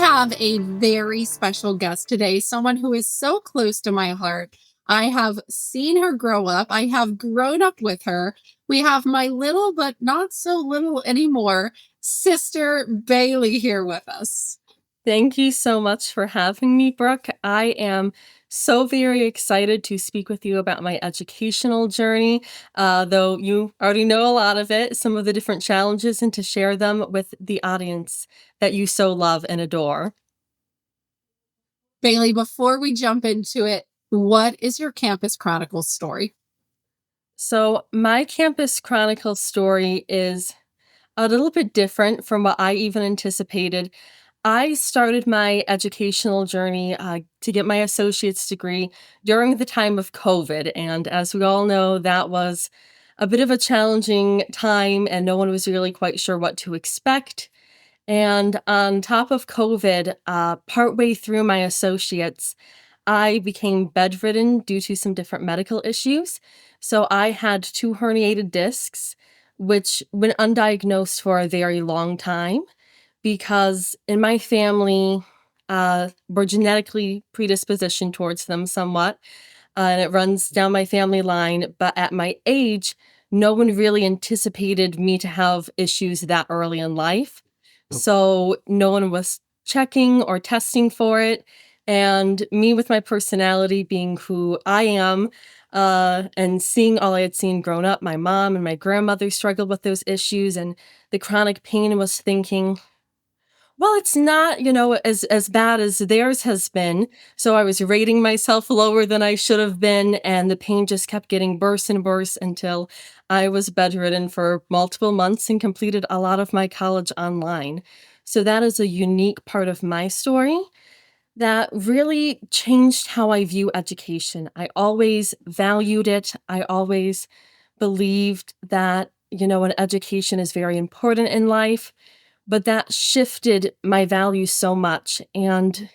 have a very special guest today, someone who is so close to my heart. I have seen her grow up. I have grown up with her. We have my little, but not so little anymore, sister Bailey here with us. Thank you so much for having me, Brooke. I am so very excited to speak with you about my educational journey, though you already know a lot of it, some of the different challenges, and to share them with the audience that you so love and adore. Bailey, before we jump into it, what is your Campus Chronicles story? So, my campus chronicle story is a little bit different from what I even anticipated. I started my educational journey to get my associate's degree during the time of COVID. And as we all know, that was a bit of a challenging time, and no one was really quite sure what to expect. And on top of COVID, partway through my associates, I became bedridden due to some different medical issues. So I had two herniated discs, which went undiagnosed for a very long time because in my family, we're genetically predispositioned towards them somewhat, and it runs down my family line. But at my age, no one really anticipated me to have issues that early in life. So no one was checking or testing for it. And me, with my personality being who I am, and seeing all I had seen grown up, my mom and my grandmother struggled with those issues and the chronic pain, was thinking, well, it's not, as bad as theirs has been. So I was rating myself lower than I should have been, and the pain just kept getting worse and worse until I was bedridden for multiple months and completed a lot of my college online. So that is a unique part of my story that really changed how I view education. I always valued it. I always believed that, an education is very important in life, but that shifted my values so much, and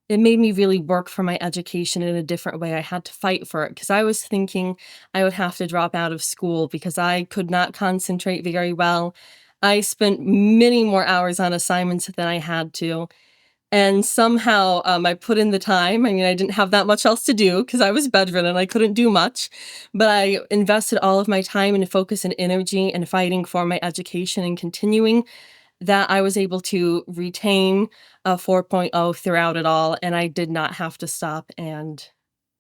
it made me really work for my education in a different way. I had to fight for it because I was thinking I would have to drop out of school because I could not concentrate very well. I spent many more hours on assignments than I had to. And somehow I put in the time. I mean, I didn't have that much else to do because I was bedridden. I couldn't do much. But I invested all of my time and focus and energy in fighting for my education and continuing that. I was able to retain a 4.0 throughout it all, and I did not have to stop and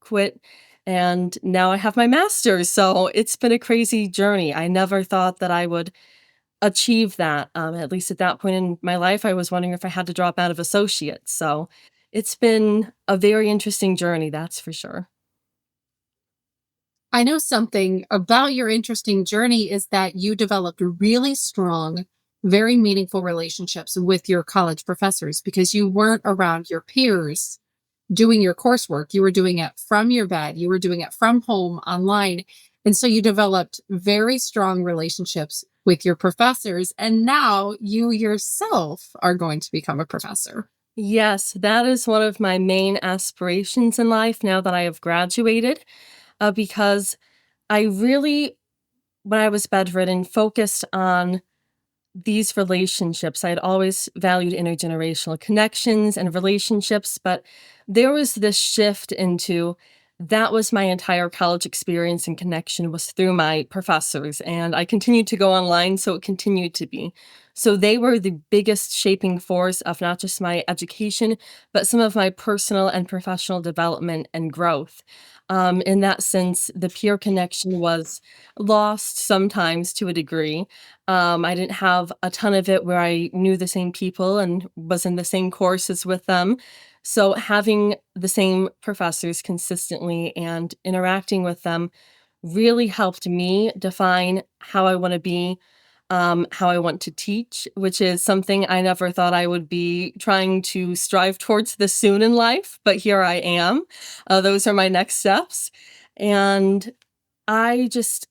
quit. And now I have my master's. So it's been a crazy journey. I never thought that I would achieve that. At least at that point in my life, I was wondering if I had to drop out of associates. So it's been a very interesting journey, that's for sure. I know something about your interesting journey is that you developed really strong, very meaningful relationships with your college professors because you weren't around your peers doing your coursework. You were doing it from your bed, you were doing it from home online. And so you developed very strong relationships with your professors. And now you yourself are going to become a professor. Yes, that is one of my main aspirations in life now that I have graduated, because I really, when I was bedridden, focused on these relationships. I had always valued intergenerational connections and relationships, but there was this shift into that was my entire college experience and connection was through my professors. And I continued to go online, so it continued to be. So they were the biggest shaping force of not just my education, but some of my personal and professional development and growth. In that sense, the peer connection was lost sometimes to a degree. I didn't have a ton of it where I knew the same people and was in the same courses with them. So having the same professors consistently and interacting with them really helped me define how I want to be, how I want to teach, which is something I never thought I would be trying to strive towards this soon in life, but here I am. Those are my next steps. And I just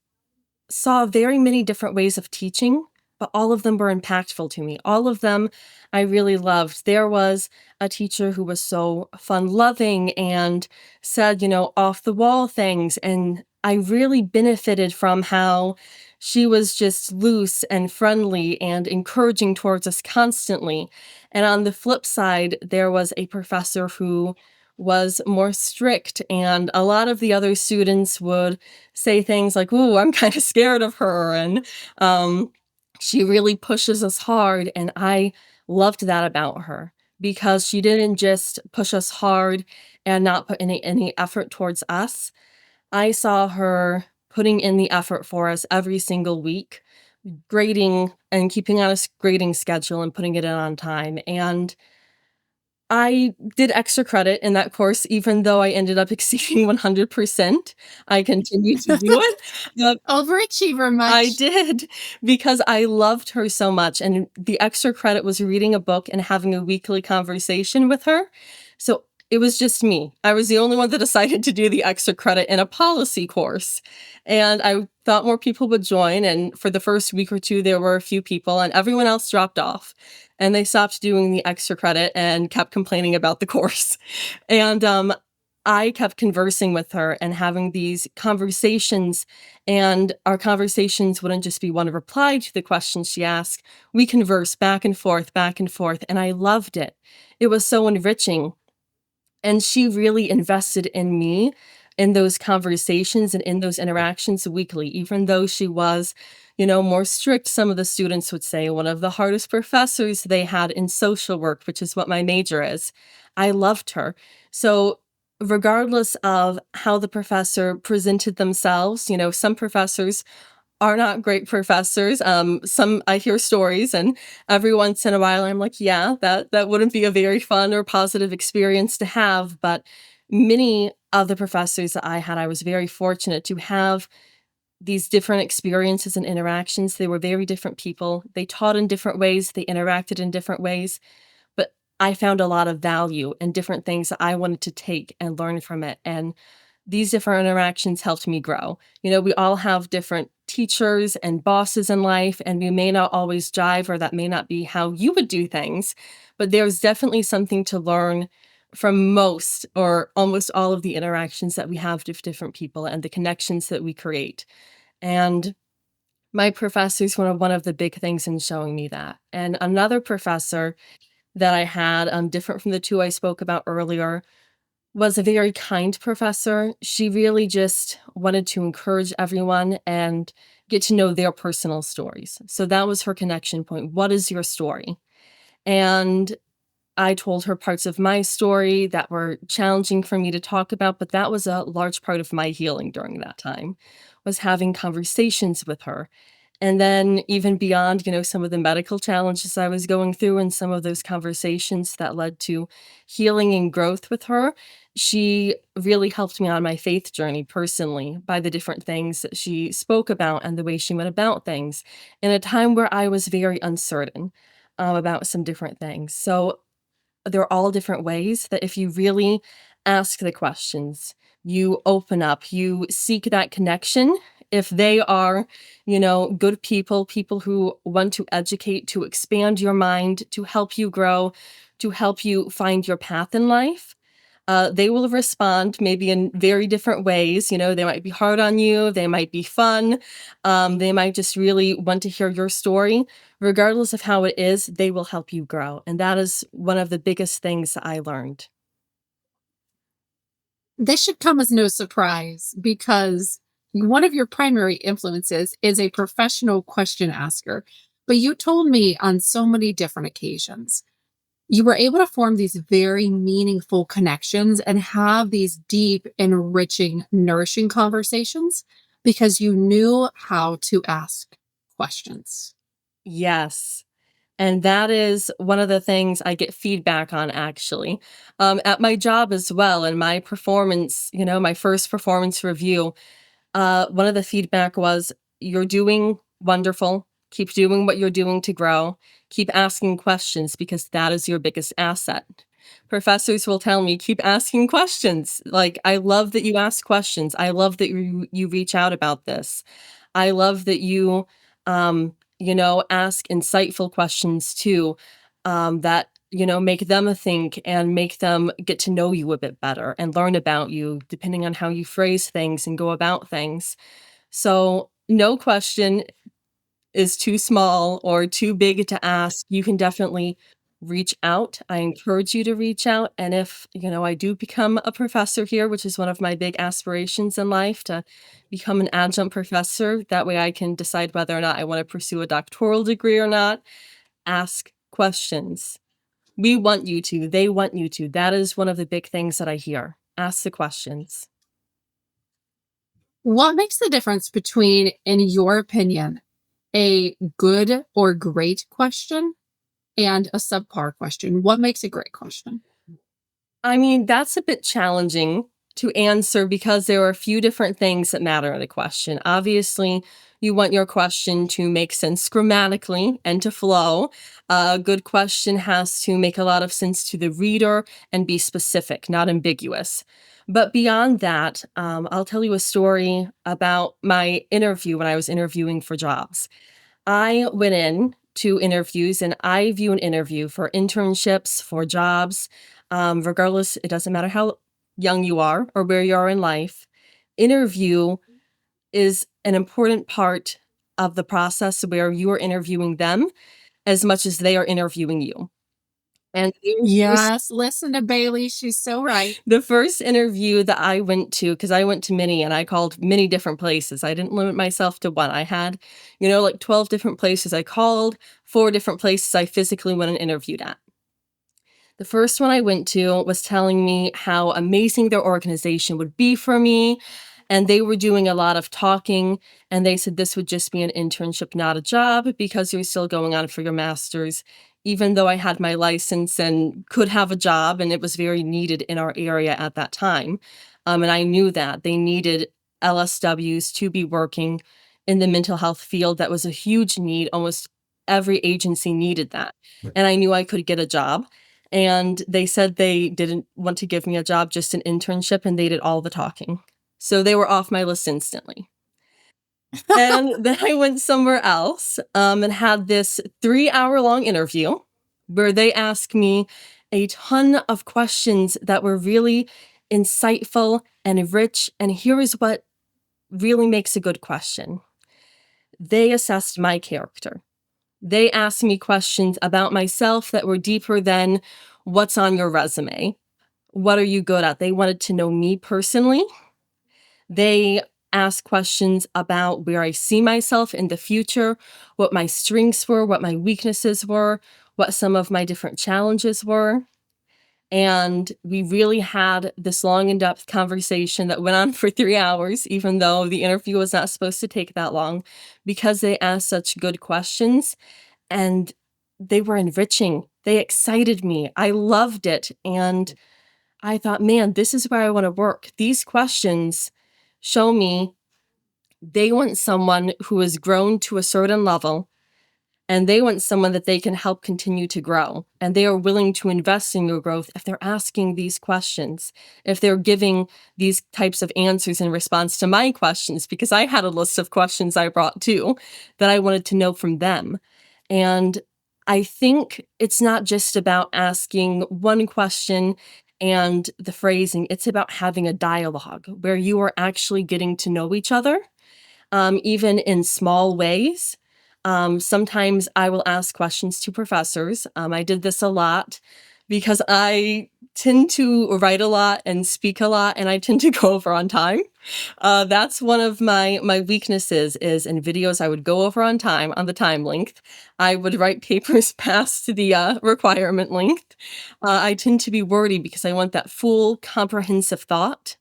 saw very many different ways of teaching, but all of them were impactful to me. All of them I really loved. There was a teacher who was so fun loving and said, off the wall things. And I really benefited from how She was just loose and friendly and encouraging towards us constantly. And on the flip side, there was a professor who was more strict, and a lot of the other students would say things like, "Ooh, I'm kind of scared of her," and um, she really pushes us hard. And I loved that about her because she didn't just push us hard and not put any effort towards us. I saw her putting in the effort for us every single week, grading and keeping on a grading schedule and putting it in on time. And I did extra credit in that course, even though I ended up exceeding 100%. I continued to do it. Overachiever I much. did, because I loved her so much, and the extra credit was reading a book and having a weekly conversation with her. So, it was just me. I was the only one that decided to do the extra credit in a policy course, and I thought more people would join, and for the first week or 2, there were a few people, and everyone else dropped off, and they stopped doing the extra credit and kept complaining about the course. And, I kept conversing with her and having these conversations, and our conversations wouldn't just be one reply to the questions she asked. We conversed back and forth, and I loved it. It was so enriching. And she really invested in me in those conversations and in those interactions weekly, even though she was, more strict, some of the students would say, one of the hardest professors they had in social work, which is what my major is. I loved her. So, regardless of how the professor presented themselves, some professors are not great professors. Some I hear stories, and every once in a while, I'm like, yeah, that wouldn't be a very fun or positive experience to have. But many of the professors that I had, I was very fortunate to have these different experiences and interactions. They were very different people. They taught in different ways. They interacted in different ways. But I found a lot of value in different things that I wanted to take and learn from it. And these different interactions helped me grow. We all have different teachers and bosses in life, and we may not always jive, or that may not be how you would do things, but there's definitely something to learn from most or almost all of the interactions that we have with different people and the connections that we create. And my professors were one of the big things in showing me that. And another professor that I had, different from the two I spoke about earlier, was a very kind professor. She really just wanted to encourage everyone and get to know their personal stories. So that was her connection point. What is your story? And I told her parts of my story that were challenging for me to talk about, but that was a large part of my healing during that time, was having conversations with her. And then even beyond, some of the medical challenges I was going through and some of those conversations that led to healing and growth with her, she really helped me on my faith journey personally by the different things that she spoke about and the way she went about things in a time where I was very uncertain about some different things. So they're all different ways that if you really ask the questions, you open up, you seek that connection. If they are, good people, people who want to educate, to expand your mind, to help you grow, to help you find your path in life, they will respond maybe in very different ways. They might be hard on you, they might be fun, they might just really want to hear your story. Regardless of how it is, they will help you grow. And that is one of the biggest things I learned. This should come as no surprise because one of your primary influences is a professional question asker. But you told me on so many different occasions, you were able to form these very meaningful connections and have these deep, enriching, nourishing conversations because you knew how to ask questions. Yes. And that is one of the things I get feedback on actually. At my job as well, and my performance, my first performance review, one of the feedback was, "You're doing wonderful. Keep doing what you're doing to grow. Keep asking questions because that is your biggest asset." Professors will tell me, "Keep asking questions. Like, I love that you ask questions. I love that you reach out about this. I love that you, ask insightful questions too, that, make them think and make them get to know you a bit better and learn about you depending on how you phrase things and go about things." So no question is too small or too big to ask, you can definitely reach out. I encourage you to reach out. And if, I do become a professor here, which is one of my big aspirations in life to become an adjunct professor, that way I can decide whether or not I want to pursue a doctoral degree or not. Ask questions. We want you to, they want you to. That is one of the big things that I hear. Ask the questions. What makes the difference between, in your opinion, a good or great question and a subpar question? What makes a great question? I mean, that's a bit challenging to answer because there are a few different things that matter in a question. Obviously, you want your question to make sense grammatically and to flow. A good question has to make a lot of sense to the reader and be specific, not ambiguous. But beyond that, I'll tell you a story about my interview when I was interviewing for jobs. I went in to interviews and I view an interview for internships, for jobs, regardless, it doesn't matter how young you are or where you are in life. Interview is an important part of the process where you are interviewing them as much as they are interviewing you. And Yes, listen to Bailey. She's so right. the first interview that I went to, because I went to many and I called many different places. I didn't limit myself to one. I had, like 12 different places I called, 4 different places I physically went and interviewed at. The first one I went to was telling me how amazing their organization would be for me. And they were doing a lot of talking. And they said this would just be an internship, not a job, because you're still going on for your master's. Even though I had my license and could have a job, and it was very needed in our area at that time. And I knew that they needed LSWs to be working in the mental health field. That was a huge need. Almost every agency needed that. And I knew I could get a job. And they said they didn't want to give me a job, just an internship, and they did all the talking. So they were off my list instantly. And then I went somewhere else, and had this 3-hour-long interview where they asked me a ton of questions that were really insightful and rich. And here is what really makes a good question. They assessed my character. They asked me questions about myself that were deeper than what's on your resume. What are you good at? They wanted to know me personally. They asked questions about where I see myself in the future, what my strengths were, what my weaknesses were, what some of my different challenges were. And we really had this long in depth conversation that went on for 3 hours, even though the interview was not supposed to take that long, because they asked such good questions and they were enriching. They excited me. I loved it. And I thought, man, this is where I want to work. These questions show me they want someone who has grown to a certain level and they want someone that they can help continue to grow. And they are willing to invest in your growth if they're asking these questions, if they're giving these types of answers in response to my questions, because I had a list of questions I brought too that I wanted to know from them. And I think it's not just about asking one question and the phrasing, it's about having a dialogue where you are actually getting to know each other, even in small ways. Sometimes I will ask questions to professors. I did this a lot because I tend to write a lot and speak a lot, and I tend to go over on time. That's one of my weaknesses is in videos, I would go over on time, on the time length. I would write papers past the requirement length. I tend to be wordy because I want that full comprehensive thought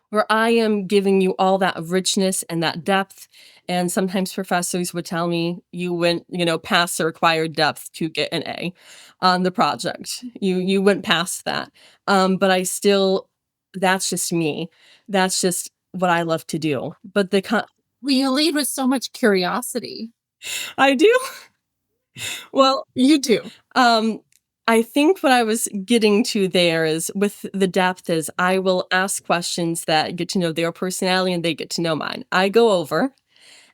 where I am giving you all that richness and that depth. And sometimes professors would tell me you went, past the required depth to get an A on the project. You went past that. But I still, that's just me. That's just what I love to do. But Well, you lead with so much curiosity. I do. Well, You do. Um, I think what I was getting to there is with the depth is I will ask questions that get to know their personality and they get to know mine. I go over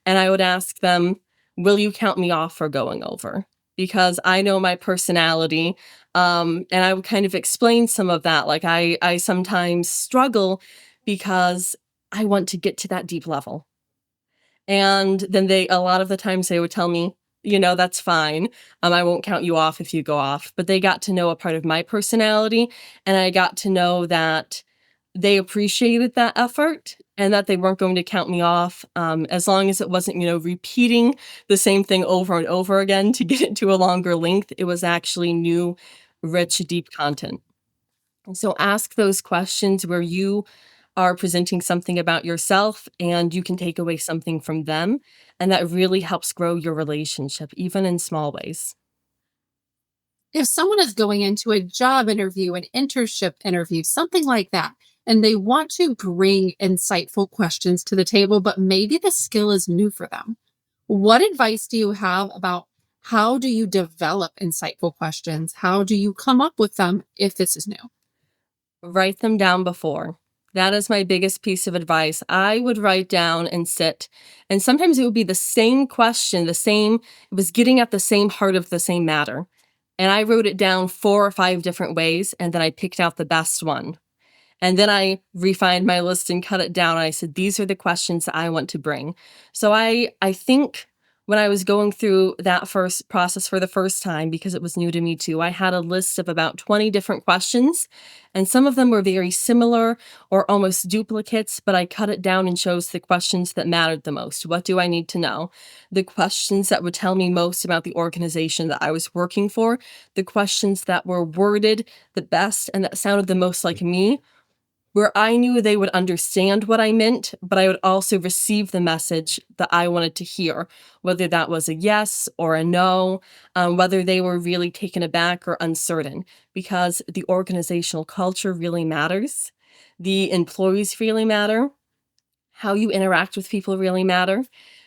and I would ask them, will you count me off for going over? Because I know my personality. And I would kind of explain some of that. Like I sometimes struggle because I want to get to that deep level. And then a lot of the times they would tell me, "That's fine. I won't count you off if you go off." But they got to know a part of my personality, and I got to know that they appreciated that effort and that they weren't going to count me off, as long as it wasn't, repeating the same thing over and over again to get it to a longer length. It was actually new, rich, deep content. So ask those questions where you are presenting something about yourself and you can take away something from them. And that really helps grow your relationship, even in small ways. If someone is going into a job interview, an internship interview, something like that, and they want to bring insightful questions to the table, but maybe the skill is new for them, what advice do you have about how do you develop insightful questions? How do you come up with them if this is new? Write them down before. That is my biggest piece of advice. I would write down and sit, and sometimes it would be the same question, it was getting at the same heart of the same matter. And I wrote it down 4 or 5 different ways, and then I picked out the best one. And then I refined my list and cut it down. And I said, these are the questions that I want to bring. So I think when I was going through that first process for the first time, because it was new to me too, I had a list of about 20 different questions. And some of them were very similar or almost duplicates, but I cut it down and chose the questions that mattered the most. What do I need to know? The questions that would tell me most about the organization that I was working for, the questions that were worded the best and that sounded the most like me, where I knew they would understand what I meant, but I would also receive the message that I wanted to hear, whether that was a yes or a no, whether they were really taken aback or uncertain, because the organizational culture really matters. The employees really matter. How you interact with people really matter.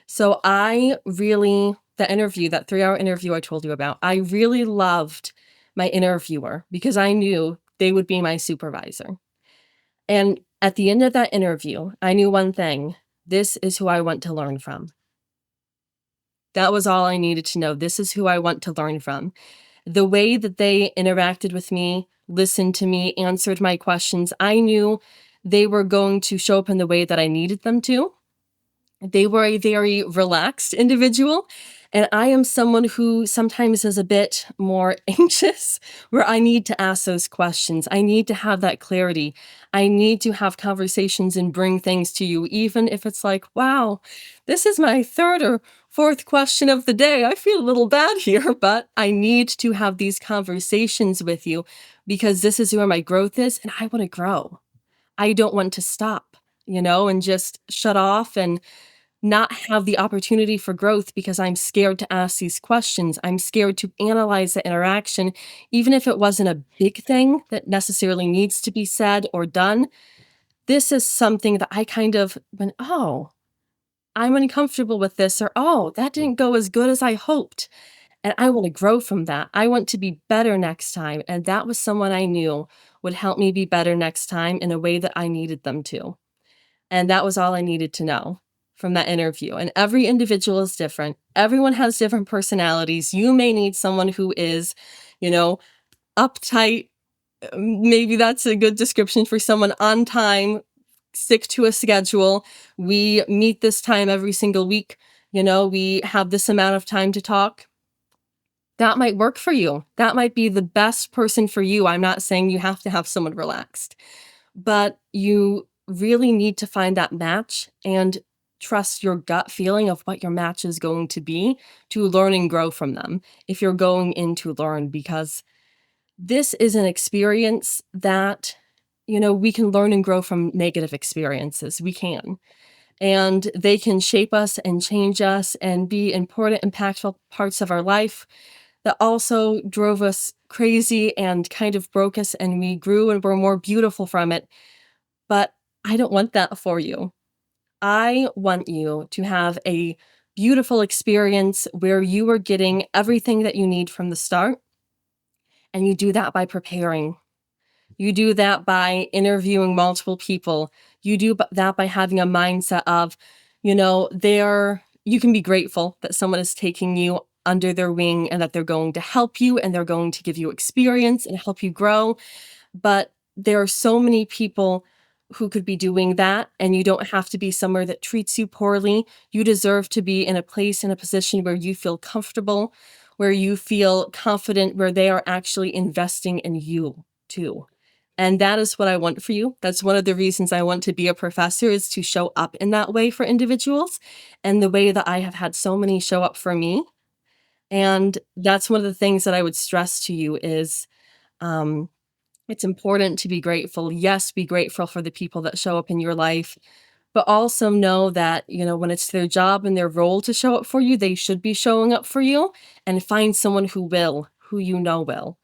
So that 3-hour interview I told you about, I really loved my interviewer because I knew they would be my supervisor. And at the end of that interview, I knew one thing: this is who I want to learn from. That was all I needed to know. This is who I want to learn from. The way that they interacted with me, listened to me, answered my questions, I knew they were going to show up in the way that I needed them to. They were a very relaxed individual, and I am someone who sometimes is a bit more anxious, where I need to ask those questions. I need to have that clarity. I need to have conversations and bring things to you, even if it's like, wow, this is my 3rd or 4th question of the day. I feel a little bad here, but I need to have these conversations with you because this is where my growth is, and I want to grow. I don't want to stop, and just shut off and not have the opportunity for growth because I'm scared to ask these questions. I'm scared to analyze the interaction, even if it wasn't a big thing that necessarily needs to be said or done. This is something that I kind of went, oh, I'm uncomfortable with this, or oh, that didn't go as good as I hoped. And I want to grow from that. I want to be better next time. And that was someone I knew would help me be better next time in a way that I needed them to. And that was all I needed to know from that interview. And every individual is different. Everyone has different personalities. You may need someone who is, you know, uptight. Maybe that's a good description for someone on time, stick to a schedule. We meet this time every single week. We have this amount of time to talk. That might work for you. That might be the best person for you. I'm not saying you have to have someone relaxed, but you really need to find that match and trust your gut feeling of what your match is going to be to learn and grow from them if you're going in to learn, because this is an experience that, we can learn and grow from negative experiences. We can. And they can shape us and change us and be important, impactful parts of our life that also drove us crazy and kind of broke us, and we grew and were more beautiful from it. But I don't want that for you. I want you to have a beautiful experience where you are getting everything that you need from the start. And you do that by preparing. You do that by interviewing multiple people. You do that by having a mindset of, you can be grateful that someone is taking you under their wing and that they're going to help you and they're going to give you experience and help you grow. But there are so many people who could be doing that, and you don't have to be somewhere that treats you poorly. You deserve to be in a place, in a position where you feel comfortable, where you feel confident, where they are actually investing in you too. And that is what I want for you. That's one of the reasons I want to be a professor, is to show up in that way for individuals, and the way that I have had so many show up for me. And that's one of the things that I would stress to you is, um, it's important to be grateful. Yes, be grateful for the people that show up in your life, but also know that, when it's their job and their role to show up for you, they should be showing up for you, and find someone who will, who you know will.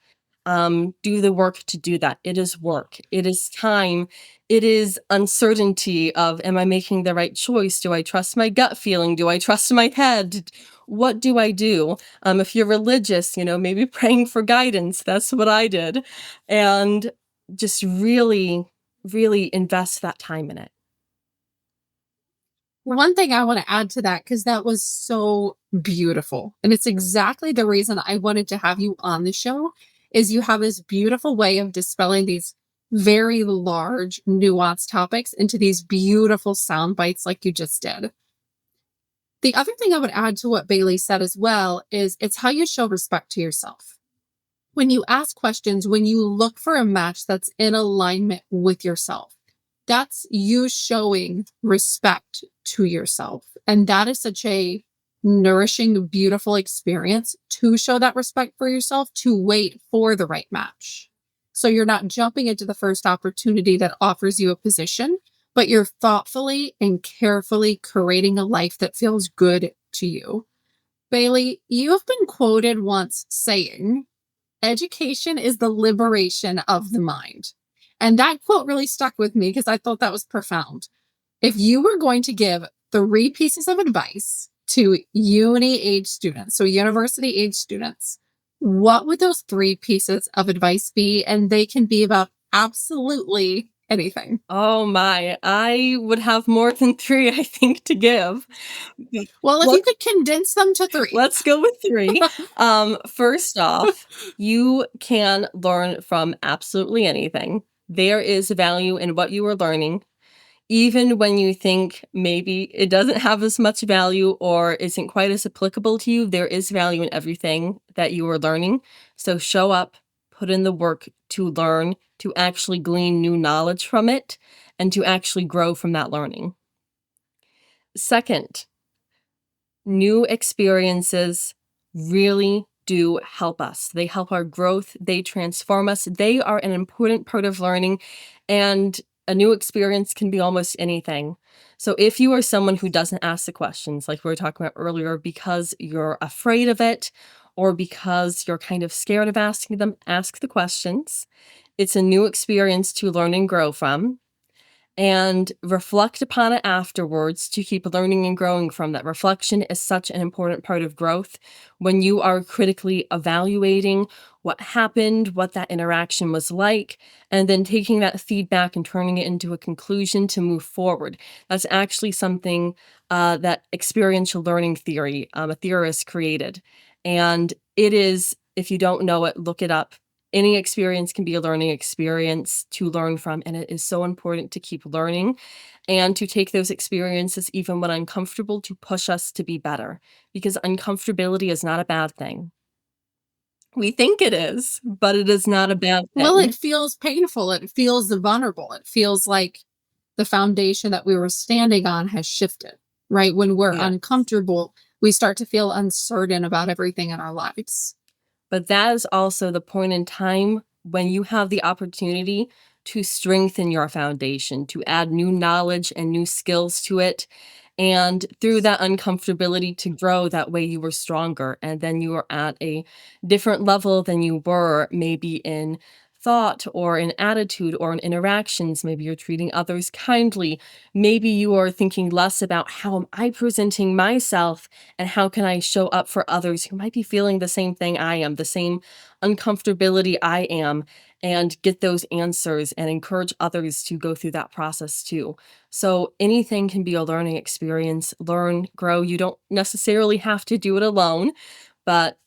Do the work to do that. It is work. It is time. It is uncertainty of, am I making the right choice? Do I trust my gut feeling? Do I trust my head? What do I do? If you're religious, maybe praying for guidance. That's what I did. And just really, really invest that time in it. One thing I want to add to that, because that was so beautiful. And it's exactly the reason I wanted to have you on the show, is you have this beautiful way of dispelling these very large, nuanced topics into these beautiful sound bites like you just did. The other thing I would add to what Bailey said as well is it's how you show respect to yourself. When you ask questions, when you look for a match that's in alignment with yourself, that's you showing respect to yourself. And that is such a nourishing, beautiful experience to show that respect for yourself, to wait for the right match. So you're not jumping into the first opportunity that offers you a position, but you're thoughtfully and carefully creating a life that feels good to you. Bailey, you have been quoted once saying, education is the liberation of the mind. And that quote really stuck with me because I thought that was profound. If you were going to give three pieces of advice to uni age students, so university age students, what would those three pieces of advice be? And they can be about absolutely anything. Oh my, I would have more than three, I think, to give. Well, if you Let's could condense them to three. let's go with three. First off, you can learn from absolutely anything. There is value in what you are learning. Even when you think maybe it doesn't have as much value or isn't quite as applicable to you, there is value in everything that you are learning. So show up, put in the work to learn, to actually glean new knowledge from it, and to actually grow from that learning. Second, new experiences really do help us. They help our growth, they transform us. They are an important part of learning, and a new experience can be almost anything. So if you are someone who doesn't ask the questions like we were talking about earlier because you're afraid of it or because you're kind of scared of asking them, ask the questions. It's a new experience to learn and grow from, and reflect upon it afterwards to keep learning and growing from that. Reflection is such an important part of growth. When you are critically evaluating what happened, what that interaction was like, and then taking that feedback and turning it into a conclusion to move forward. That's actually something that experiential learning theory, a theorist created. And it is, if you don't know it, look it up. Any experience can be a learning experience to learn from, and it is so important to keep learning and to take those experiences, even when uncomfortable, to push us to be better, because uncomfortability is not a bad thing. We think it is, but it is not a bad Well, it thing. feels painful. It feels vulnerable. It feels like the foundation that we were standing on has shifted, right? When we're Yeah. uncomfortable, we start to feel uncertain about everything in our lives. But that is also the point in time when you have the opportunity to strengthen your foundation, to add new knowledge and new skills to it. And through that uncomfortability to grow, that way you were stronger. And then you are at a different level than you were, maybe in thought or in attitude or in interactions. Maybe you're treating others kindly. Maybe you are thinking less about how am I presenting myself and how can I show up for others who might be feeling the same thing I am, the same uncomfortability I am, and get those answers and encourage others to go through that process too. So anything can be a learning experience. Learn, grow. You don't necessarily have to do it alone, but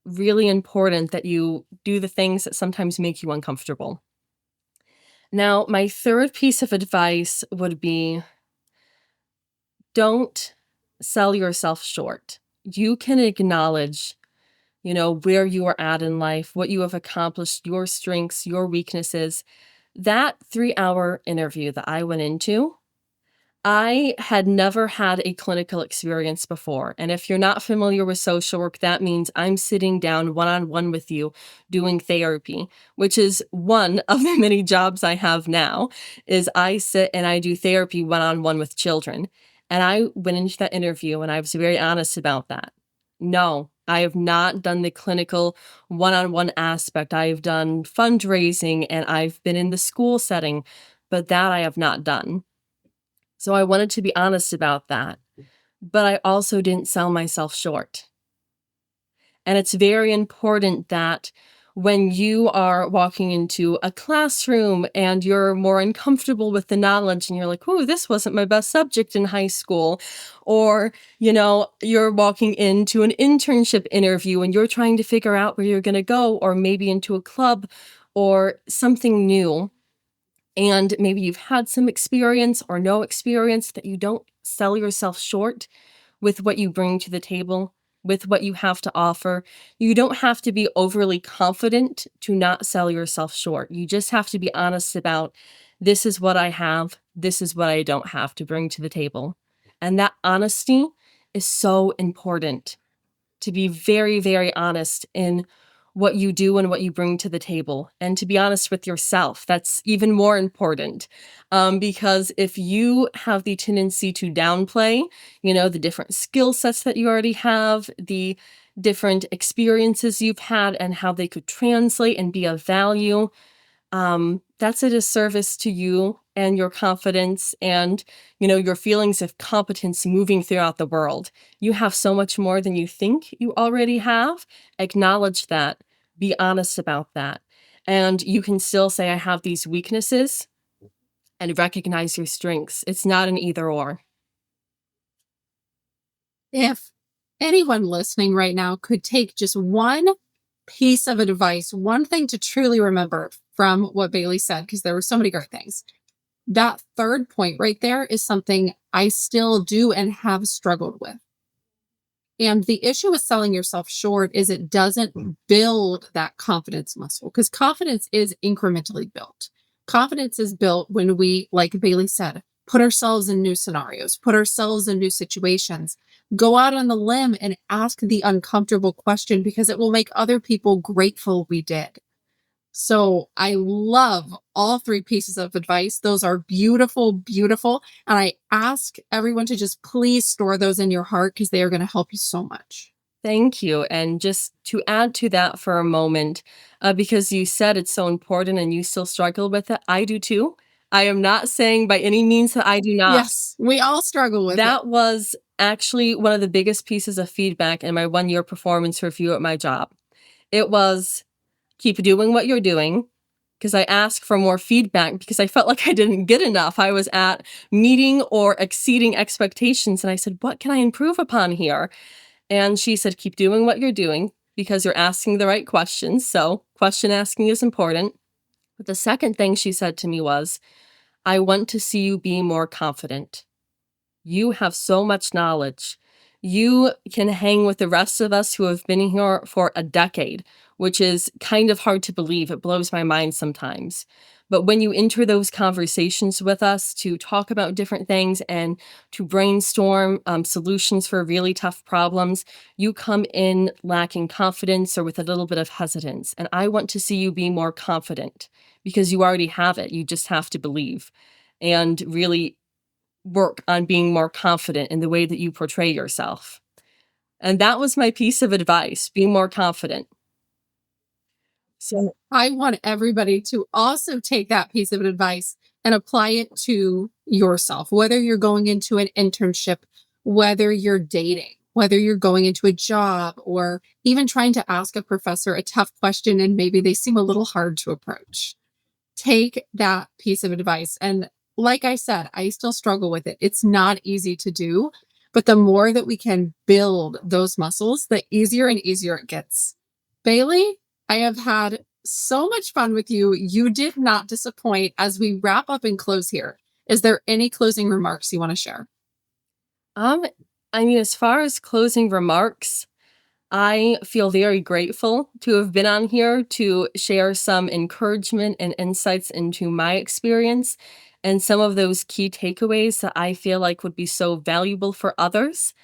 really important that you do the things that sometimes make you uncomfortable. Now, my third piece of advice would be don't sell yourself short. You can acknowledge, where you are at in life, what you have accomplished, your strengths, your weaknesses. That 3-hour interview that I went into, I had never had a clinical experience before. And if you're not familiar with social work, that means I'm sitting down one on one with you doing therapy, which is one of the many jobs I have now is I sit and I do therapy one on one with children. And I went into that interview and I was very honest about that. No, I have not done the clinical one on one aspect. I've done fundraising and I've been in the school setting, but that I have not done. So I wanted to be honest about that, but I also didn't sell myself short. And it's very important that when you are walking into a classroom and you're more uncomfortable with the knowledge and you're like, "Ooh, this wasn't my best subject in high school," or, you're walking into an internship interview and you're trying to figure out where you're going to go, or maybe into a club or something new, and maybe you've had some experience or no experience, that you don't sell yourself short with what you bring to the table, with what you have to offer. You don't have to be overly confident to not sell yourself short. You just have to be honest about, this is what I have, this is what I don't have to bring to the table. And that honesty is so important, to be very, very honest in what you do and what you bring to the table, and to be honest with yourself. That's even more important, because if you have the tendency to downplay, the different skill sets that you already have, the different experiences you've had, and how they could translate and be of value, that's a disservice to you and your confidence and, your feelings of competence moving throughout the world. You have so much more than you think you already have. Acknowledge that. Be honest about that. And you can still say, I have these weaknesses, and recognize your strengths. It's not an either or. If anyone listening right now could take just one piece of advice, one thing to truly remember from what Bailey said, because there were so many great things. That third point right there is something I still do and have struggled with. And the issue with selling yourself short is it doesn't build that confidence muscle, because confidence is incrementally built. Confidence is built when we, like Bailey said, put ourselves in new scenarios, put ourselves in new situations, go out on the limb and ask the uncomfortable question, because it will make other people grateful we did. So I love all three pieces of advice. Those are beautiful, beautiful. And I ask everyone to just please store those in your heart, because they are going to help you so much. Thank you. And just to add to that for a moment, because you said it's so important and you still struggle with it, I do too. I am not saying by any means that I do not. Yes, we all struggle with it. That was actually one of the biggest pieces of feedback in my 1-year performance review at my job. It was, keep doing what you're doing, because I asked for more feedback because I felt like I didn't get enough. I was at meeting or exceeding expectations. And I said, what can I improve upon here? And she said, keep doing what you're doing because you're asking the right questions. So question asking is important. But the second thing she said to me was, I want to see you be more confident. You have so much knowledge. You can hang with the rest of us who have been here for a decade, which is kind of hard to believe. It blows my mind sometimes. But when you enter those conversations with us to talk about different things and to brainstorm solutions for really tough problems, you come in lacking confidence or with a little bit of hesitance. And I want to see you be more confident, because you already have it. You just have to believe and really work on being more confident in the way that you portray yourself. And that was my piece of advice: be more confident. So I want everybody to also take that piece of advice and apply it to yourself, whether you're going into an internship, whether you're dating, whether you're going into a job, or even trying to ask a professor a tough question and maybe they seem a little hard to approach. Take that piece of advice. And like I said, I still struggle with it. It's not easy to do, but the more that we can build those muscles, the easier and easier it gets. Bailey, I have had so much fun with you. You did not disappoint. As we wrap up and close here, is there any closing remarks you want to share? Um, I mean, as far as closing remarks, I feel very grateful to have been on here to share some encouragement and insights into my experience and some of those key takeaways that I feel like would be so valuable for others.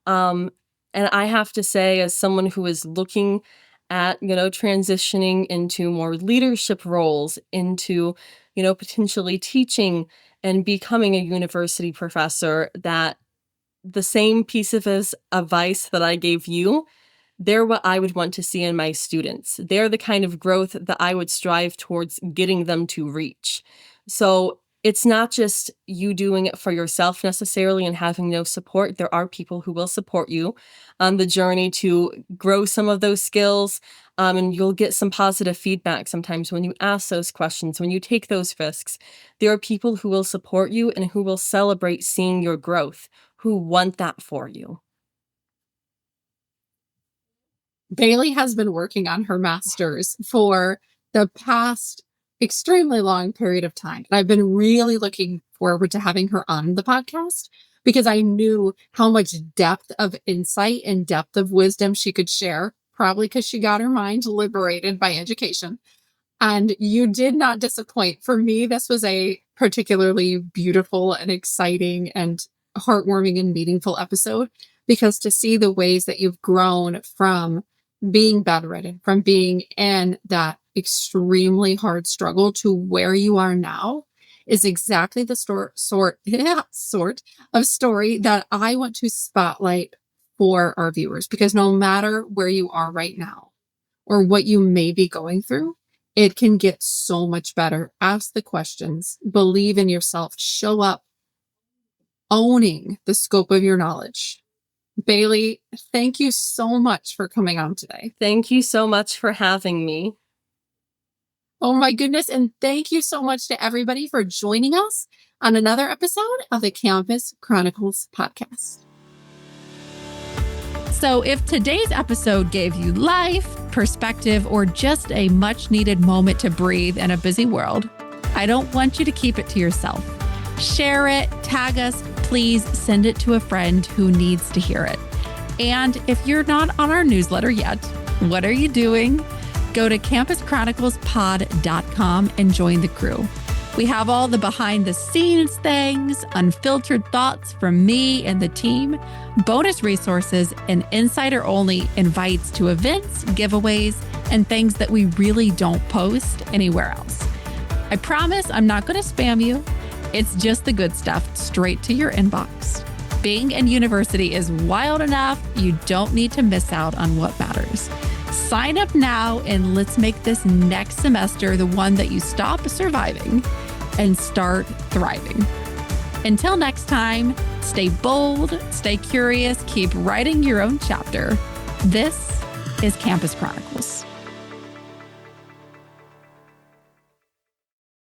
Um, and I have to say, as someone who is looking at, transitioning into more leadership roles, into, potentially teaching and becoming a university professor, that the same piece of advice that I gave you, they're what I would want to see in my students. They're the kind of growth that I would strive towards getting them to reach. So it's not just you doing it for yourself necessarily and having no support. There are people who will support you on the journey to grow some of those skills. And you'll get some positive feedback sometimes when you ask those questions, when you take those risks. There are people who will support you and who will celebrate seeing your growth, who want that for you. Bailey has been working on her master's for the past extremely long period of time. And I've been really looking forward to having her on the podcast because I knew how much depth of insight and depth of wisdom she could share, probably because she got her mind liberated by education. And you did not disappoint. For me, this was a particularly beautiful and exciting and heartwarming and meaningful episode because to see the ways that you've grown from being bedridden, from being in that extremely hard struggle to where you are now is exactly the sort of story that I want to spotlight for our viewers because no matter where you are right now or what you may be going through, it can get so much better. Ask the questions, believe in yourself, show up, owning the scope of your knowledge. Bailey, thank you so much for coming on today. Thank you so much for having me. Oh my goodness. And thank you so much to everybody for joining us on another episode of the Campus Chronicles podcast. So if today's episode gave you life, perspective, or just a much needed moment to breathe in a busy world, I don't want you to keep it to yourself. Share it, tag us, please send it to a friend who needs to hear it. And if you're not on our newsletter yet, what are you doing? Go to campuschroniclespod.com and join the crew. We have all the behind the scenes things, unfiltered thoughts from me and the team, bonus resources, and insider only invites to events, giveaways, and things that we really don't post anywhere else. I promise I'm not going to spam you. It's just the good stuff straight to your inbox. Being in university is wild enough. You don't need to miss out on what matters. Sign up now and let's make this next semester the one that you stop surviving and start thriving. Until next time, stay bold, stay curious, keep writing your own chapter. This is Campus Chronicles.